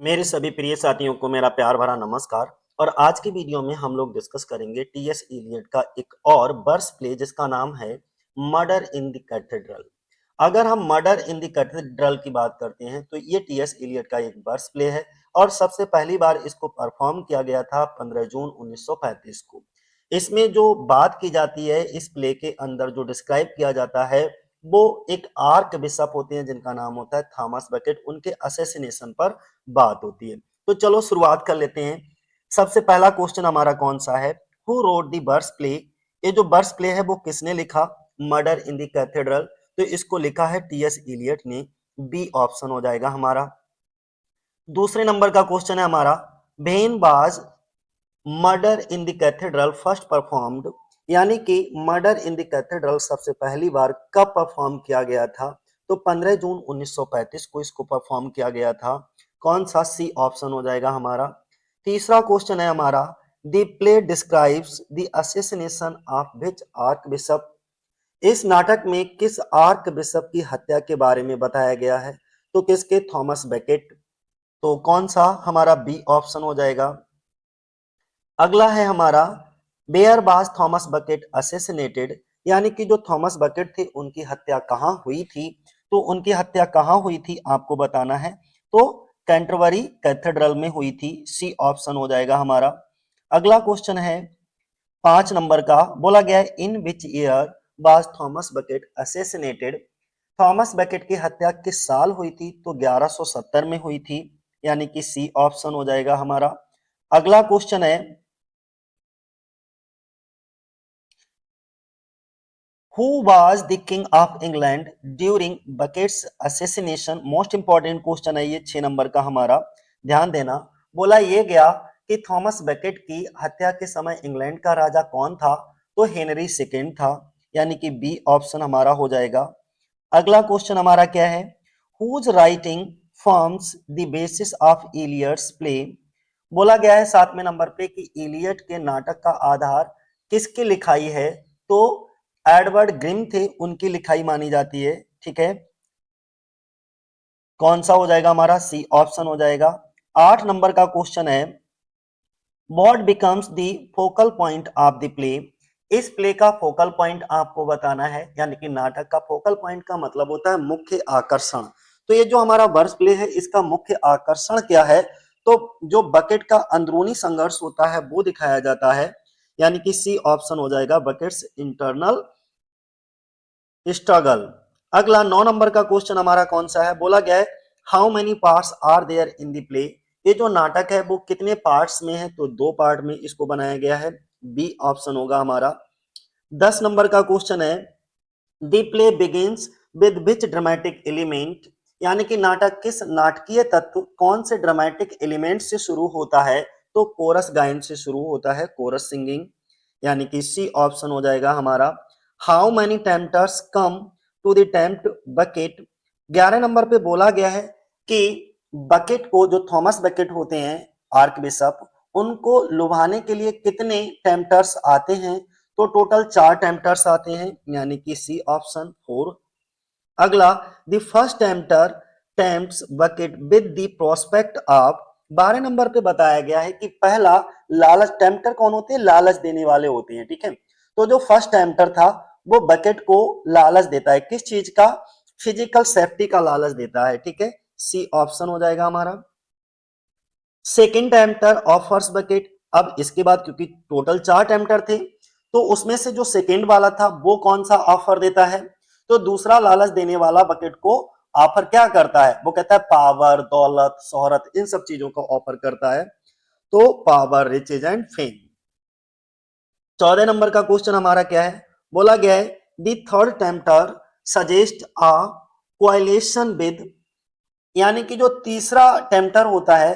मेरे सभी प्रिय साथियों को मेरा प्यार भरा नमस्कार। और आज की वीडियो में हम लोग डिस्कस करेंगे टीएस इलियट का एक और बर्स प्ले जिसका नाम है मर्डर इन द कैथेड्रल। अगर हम मर्डर इन द कैथेड्रल की बात करते हैं तो ये टीएस इलियट का एक बर्स प्ले है और सबसे पहली बार इसको परफॉर्म किया गया था 15 जून 1935 को। इसमें जो बात की जाती है इस प्ले के अंदर जो डिस्क्राइब किया जाता है वो एक आर्क बिशप होते हैं जिनका नाम होता है थॉमस बकेट, उनके असैसिनेशन पर बात होती है। तो चलो शुरुआत कर लेते हैं। सबसे पहला क्वेश्चन हमारा कौन सा है? Who wrote the birds play? ये जो बर्स प्ले है वो किसने लिखा? Murder in the cathedral. तो इसको लिखा है टीएस इलियट ने। बी ऑप्शन हो जाएगा हमारा। दूसरे नंबर का क्वेश्चन है हमारा, when was murder in the cathedral first performed? यानी कि मर्डर इन द कैथेड्रल सबसे पहली बार कब परफॉर्म किया गया था? तो 15 जून 1935 को इसको परफॉर्म किया गया था। कौन सा? सी ऑप्शन हो जाएगा हमारा। तीसरा क्वेश्चन है हमारा, the play describes the assassination of which arc bishop? इस नाटक में किस आर्क बिशप की हत्या के बारे में बताया गया है? तो किसके? Thomas Beckett. तो कौन सा? हमारा बी ऑप्शन हो जाएगा। अगला है हमारा, बेयर बास थॉमस बकेट असेसिनेटेड? यानी कि जो थॉमस बकेट थे उनकी हत्या कहाँ हुई थी? तो उनकी हत्या कहाँ हुई थी आपको बताना है। तो कैंटरबरी कैथेड्रल में हुई थी। सी ऑप्शन हो जाएगा हमारा। अगला क्वेश्चन है 5 नंबर का, बोला गया है इन विच ईयर बास Thomas bucket assassinated? Thomas bucket की हत्या किस साल हुई थी? तो 1170 में हुई थी, यानी कि सी ऑप्शन हो जाएगा हमारा। अगला क्वेश्चन है, Who was the king of England during Bucket's assassination? Most important question है ये, 6 नंबर का हमारा। ध्यान देना। बोला ये गया कि थॉमस बेकेट की हत्या के समय इंग्लैंड का राजा कौन था? तो हेनरी सेकेंड था, यानी कि बी ऑप्शन हमारा हो जाएगा। अगला क्वेश्चन हमारा क्या है, whose writing forms the basis of Eliot's play? बोला गया है 7वें नंबर पे कि इलियट के नाटक का आधार किसकी लिखाई है? तो एडवर्ड ग्रिम थे, उनकी लिखाई मानी जाती है। ठीक है, कौन सा हो जाएगा हमारा? सी ऑप्शन हो जाएगा। 8 नंबर का क्वेश्चन है, what becomes the focal point of the play? इस प्ले का फोकल पॉइंट आपको बताना है, यानी कि नाटक का फोकल पॉइंट का मतलब होता है मुख्य आकर्षण। तो ये जो हमारा वर्स प्ले है इसका मुख्य आकर्षण क्या है? तो जो बकेट का अंदरूनी संघर्ष होता है वो दिखाया जाता है, यानी कि सी ऑप्शन हो जाएगा, बकेट्स इंटरनल स्ट्रगल। अगला 9 नंबर का क्वेश्चन हमारा कौन सा है? बोला गया है how many parts are there in the play? ये जो नाटक है वो कितने पार्ट्स में है? तो 2 पार्ट में इसको बनाया गया है। बी ऑप्शन होगा हमारा। 10 नंबर का क्वेश्चन है, the play begins with which dramatic element? यानी कि नाटक किस नाटकीय तत्व, कौन से ड्रामेटिक एलिमेंट से शुरू होता है? तो कोरस गायन से शुरू होता है, कोरस सिंगिंग, यानी कि सी ऑप्शन हो जाएगा हमारा। How many tempters come to the tempt Becket? 11 number पे बोला गया है कि बकेट को, जो थॉमस बकेट होते हैं आर्क बिशप, उनको लुभाने के लिए कितने टेम्पटर्स आते हैं? तो टोटल 4 टेम्पटर्स आते हैं, यानी कि सी ऑप्शन 4। अगला, the first tempter tempts Becket with the prospect of? 12 number पे बताया गया है कि पहला लालच, टेम्पटर कौन होते हैं? लालच देने वाले होते हैं। ठीक है, तो जो फर्स्ट टेम्पटर था वो बकेट को लालच देता है, किस चीज का? फिजिकल सेफ्टी का लालच देता है। ठीक है, सी ऑप्शन हो जाएगा हमारा। सेकेंड टेम्पटर ऑफर्स बकेट, अब इसके बाद क्योंकि टोटल 4 टेम्पटर थे तो उसमें से जो सेकेंड वाला था वो कौन सा ऑफर देता है? तो दूसरा लालच देने वाला बकेट को ऑफर क्या करता है? वो कहता है पावर, दौलत, शोहरत, इन सब चीजों का ऑफर करता है। तो पावर, रिचेज एंड फेम। 14 नंबर का क्वेश्चन हमारा क्या है? बोला गया है the third tempter suggest a coalition with? यानी कि जो तीसरा टेम्पटर होता है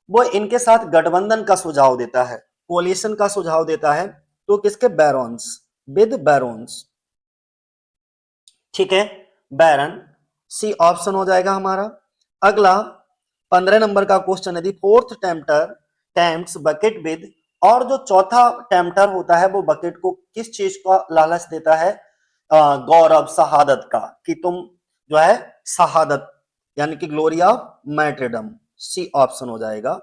वो इनके साथ गठबंधन का सुझाव देता है, कोलिशन का सुझाव देता है। तो किसके? बैरोन्स, विद बैरोन्स। ठीक है, बैरन। सी ऑप्शन हो जाएगा हमारा। अगला 15 नंबर का क्वेश्चन है, fourth tempter tempts Becket with? और जो चौथा टेम्पटर होता है वो बकेट को किस चीज का लालच देता है? गौरव, शहादत का, कि तुम जो है शहादत, यानी कि ग्लोरी ऑफ मैट्रेडम। सी ऑप्शन हो जाएगा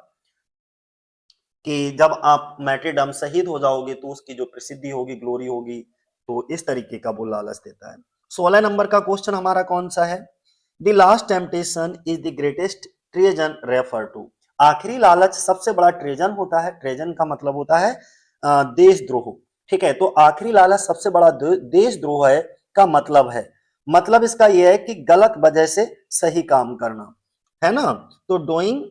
कि जब आप मैटेडम शहीद हो जाओगे तो उसकी जो प्रसिद्धि होगी, ग्लोरी होगी, तो इस तरीके का वो लालच देता है। 16 नंबर का क्वेश्चन हमारा कौन सा है? The last temptation is the greatest treason refer to. आखिरी लालच सबसे बड़ा ट्रेजन होता है। ट्रेजन का मतलब होता है देशद्रोह। ठीक है, तो आखिरी लालच सबसे बड़ा देशद्रोह है का मतलब है, मतलब इसका यह है कि गलत वजह से सही काम करना, है ना। तो डूइंग,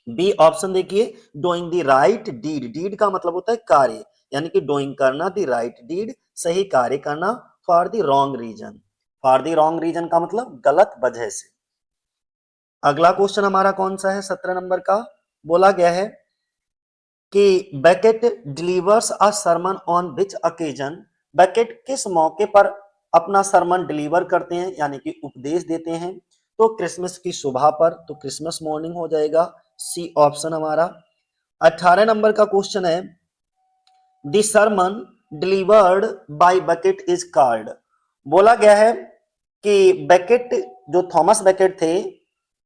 बी ऑप्शन देखिए, doing the right deed. Deed का मतलब होता है कार्य, यानी कि डूइंग करना, द राइट डीड सही कार्य करना, for the wrong reason. For the wrong reason का मतलब गलत वजह से। अगला क्वेश्चन हमारा कौन सा है? 17 नंबर का बोला गया है कि Becket delivers a sermon on which occasion. Becket किस मौके पर अपना सरमन डिलीवर करते हैं, यानी कि उपदेश देते हैं? तो क्रिसमस की सुबह पर, तो क्रिसमस मॉर्निंग हो जाएगा, सी ऑप्शन हमारा। 18 नंबर का क्वेश्चन है, the sermon delivered by Becket is called. बोला गया है कि बैकेट, जो थॉमस बैकेट थे,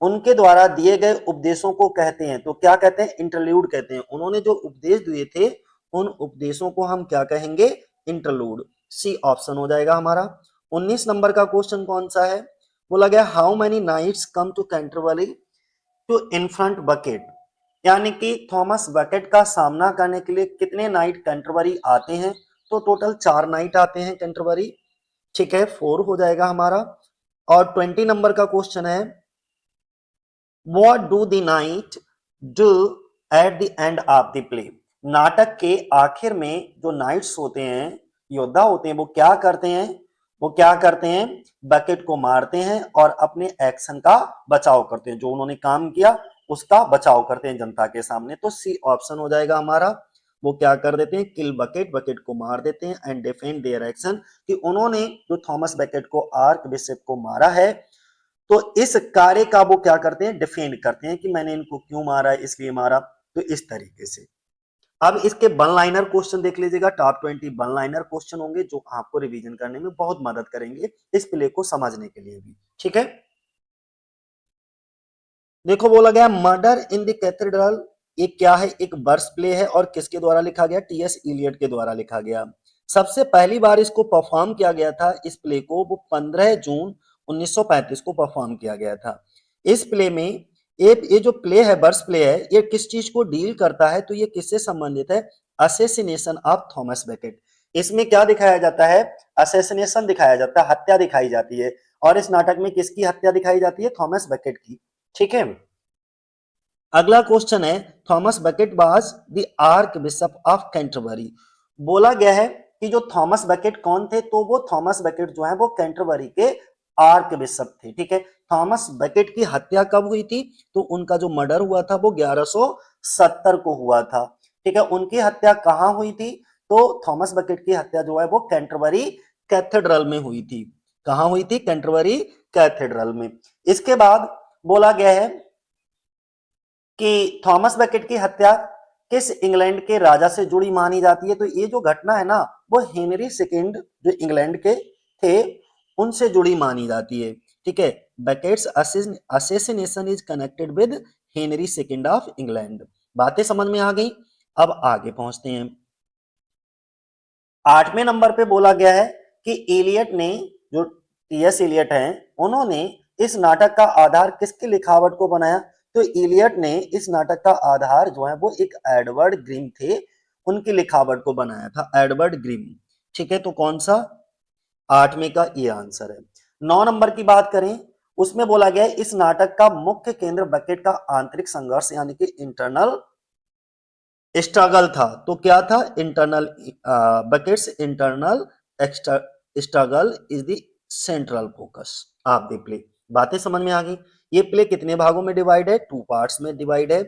उनके द्वारा दिए गए उपदेशों को कहते हैं, तो क्या कहते हैं? इंटरल्यूड कहते हैं। उन्होंने जो उपदेश दिए थे उन उपदेशों को हम क्या कहेंगे? इंटरलूड, सी ऑप्शन हो जाएगा हमारा। 19 नंबर का क्वेश्चन कौन सा है? बोला गया how many knights come to Canterbury to confront Becket, यानी कि थॉमस बकेट का सामना करने के लिए कितने नाइट कैंटरबरी आते हैं? तो टोटल 4 नाइट आते हैं कैंटरबरी। ठीक है, 4 हो जाएगा हमारा। और 20 नंबर का क्वेश्चन है, what do the night do at the end of the play. नाटक के आखिर में जो नाइट्स होते हैं, योद्धा होते हैं, वो क्या करते हैं? वो क्या करते हैं? बकेट को मारते हैं और अपने एक्शन का बचाव करते हैं, जो उन्होंने काम किया उसका बचाव करते हैं जनता के सामने। तो सी ऑप्शन हो जाएगा हमारा। वो क्या कर देते हैं? किल बकेट, बकेट को मार देते हैं, एंड डिफेंड देयर एक्शन, कि उन्होंने जो थॉमस बकेट को, आर्क बिशप को मारा है, तो इस कार्य का वो क्या करते हैं? डिफेंड करते हैं कि मैंने इनको क्यों मारा है, इसलिए मारा। तो इस तरीके से। अब इसके वन लाइनर क्वेश्चन देख लीजिएगा। टॉप 20 वन लाइनर क्वेश्चन होंगे जो आपको रिवीजन करने में बहुत मदद करेंगे, इस प्ले को समझने के लिए भी। ठीक है, देखो बोला गया मर्डर इन द कैथेड्रल, ये क्या है? एक वर्स प्ले है, और किसके द्वारा लिखा गया? टीएस इलियट के द्वारा लिखा गया। सबसे पहली बार इसको परफॉर्म किया गया था, इस प्ले को, वो 15 जून 1935 को परफॉर्म किया गया था। इस प्ले में ये जो प्ले है, वर्स प्ले है, ये किस चीज को डील करता है? तो ये किससे संबंधित है? Assassination of Thomas Beckett. इसमें क्या दिखाया जाता है? असेसिनेशन दिखाया जाता है, हत्या दिखाई जाती है। और इस नाटक में किसकी हत्या दिखाई जाती है? थॉमस बेकेट की। ठीक है, अगला क्वेश्चन है, Thomas bucket was the arc bishop of Canterbury. बोला गया है कि जो थॉमस बकेट कौन थे? तो वो थॉमस बकेट जो है वो कैंटरबरी के आर्क बिशप थे। ठीक है, थॉमस बकेट की हत्या कब हुई थी? तो उनका जो मर्डर हुआ था वो 1170 को हुआ था। ठीक है, उनकी हत्या कहाँ हुई थी? तो थॉमस बकेट की हत्या जो है वो कैंटरबरी कैथेड्रल में हुई थी। कहाँ हुई थी? कैंटरबरी कैथेड्रल में। इसके बाद बोला गया है कि थॉमस बेकेट की हत्या किस इंग्लैंड के राजा से जुड़ी मानी जाती है? तो ये जो घटना है ना, वो हेनरी सेकंड जो इंग्लैंड के थे उनसे जुड़ी मानी जाती है। ठीक है, Becket's assassination is connected with Henry second of England. बातें समझ में आ गई। अब आगे पहुंचते हैं। 8वें नंबर पे बोला गया है कि एलियट ने, जो टीएस एलियट हैं, उन्होंने इस नाटक का आधार किसकी लिखावट को बनाया? तो एलियट ने इस नाटक का आधार जो है वो एक एडवर्ड ग्रीम थे, उनकी लिखावट को बनाया था, एडवर्ड ग्रीम। ठीक है, तो कौन सा? 8वें का ये आंसर है। 9 नंबर की बात करें, उसमें बोला गया है इस नाटक का मुख्य केंद्र बकेट का आंतरिक संघर्ष, यानी कि इंटरनल स्ट्रगल था। तो क्या था? Internal, buckets internal struggle is the central focus of the play. बातें समझ में आ गई। ये प्ले कितने भागों में डिवाइड है? 2 पार्ट्स में डिवाइड है।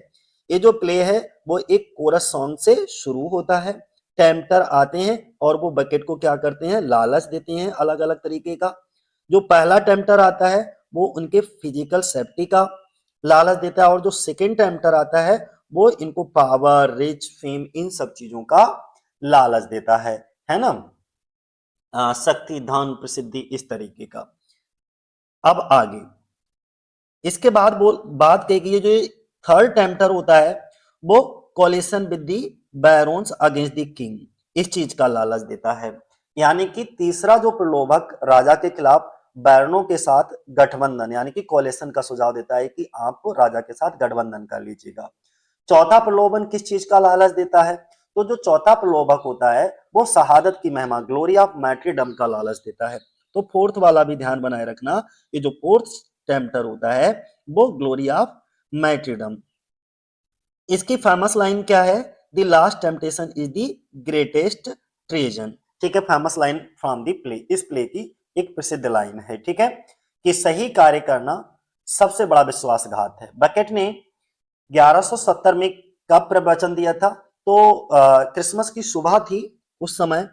ये जो प्ले है वो एक कोरस सॉन्ग से शुरू होता है। टेम्पटर आते हैं और वो बकेट को क्या करते हैं? लालच देते हैं अलग अलग तरीके का। जो पहला टेम्पटर आता है वो उनके फिजिकल सेफ्टी का लालच देता है, और जो सेकेंड टेम्पटर आता है वो इनको पावर, रिच, फेम, इन सब चीजों का लालच देता है ना। शक्ति, धन, प्रसिद्धि, इस तरीके का। अब आगे इसके बाद बात कही गई है, जो थर्ड टेम्पटर होता है वो coalition with the barons against the king, इस चीज का लालच देता है। यानी कि तीसरा जो प्रलोभक राजा के खिलाफ बैरनों के साथ गठबंधन यानी कि कोलिशन का सुझाव देता है कि आप राजा के साथ गठबंधन कर लीजिएगा। चौथा प्रलोभन किस चीज का लालच देता है? तो जो चौथा प्रलोभक होता है वो शहादत की महिमा, ग्लोरी ऑफ मैट्रीडम का लालच देता है। तो फोर्थ वाला भी ध्यान बनाए रखना, ये जो फोर्थ टेम्पटर होता है वो ग्लोरी ऑफ मैट्रीडम। इसकी फेमस लाइन क्या है? The last temptation is the greatest treason. ठीक है, famous line from the play, इस प्ले की एक प्रसिद्ध लाइन है। ठीक है, कि सही कार्य करना सबसे बड़ा विश्वासघात है। बकेट ने 1170 में कब प्रवचन दिया था? तो क्रिसमस की सुबह थी उस समय।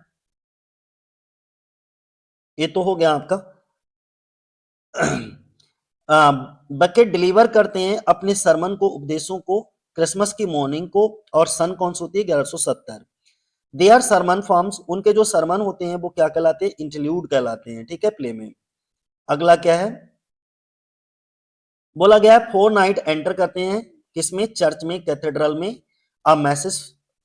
ये तो हो गया आपका। बकेट डिलीवर करते हैं अपने सरमन को, उपदेशों को क्रिसमस की मॉर्निंग को, और सन कौन सी होती है? 1170। देयर सरमन फॉर्म्स, उनके जो सरमन होते हैं वो क्या कहलाते हैं? इंटरल्यूड कहलाते हैं। ठीक है, प्ले में। अगला क्या है? बोला गया है 4 नाइट एंटर करते हैं किसमें? चर्च में, कैथेड्रल में। A message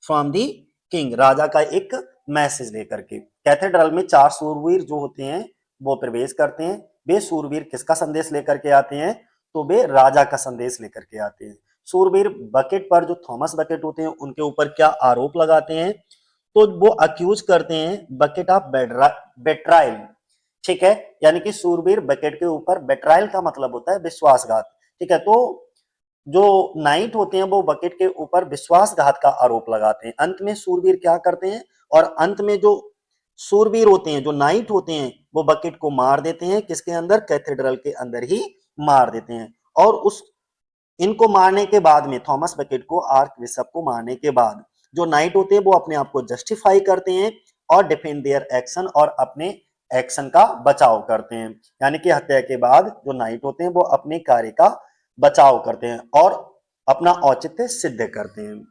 from the king, राजा का एक मैसेज लेकर के। कैथेड्रल में 4 सूरवीर जो होते हैं वो प्रवेश करते हैं। वे सूरवीर किसका संदेश लेकर के आते हैं? तो वे राजा का संदेश लेकर के आते हैं। सूरवीर बकेट पर, जो थॉमस बकेट होते हैं उनके ऊपर क्या आरोप लगाते हैं? तो वो अक्यूज करते हैं बकेट ऑफ बेट्रायल। ठीक है, यानी कि सूरवीर बकेट के ऊपर, बेट्रायल का मतलब होता है विश्वासघात। ठीक है, तो जो नाइट होते हैं वो बकेट के ऊपर विश्वासघात का आरोप लगाते हैं। अंत में सूरवीर क्या करते हैं? और अंत में जो सूरवीर होते हैं, जो नाइट होते हैं, वो बकेट को मार देते हैं। किसके अंदर? कैथेड्रल के अंदर ही मार देते हैं। और उस इनको मारने के बाद में, थॉमस बकेट को, आर्क बिशप को मारने के बाद, जो नाइट होते हैं वो अपने आप को जस्टिफाई करते हैं और डिफेंड देयर एक्शन, और अपने एक्शन का बचाव करते हैं। यानी कि हत्या के बाद जो नाइट होते हैं वो अपने कार्य का बचाव करते हैं और अपना औचित्य सिद्ध करते हैं।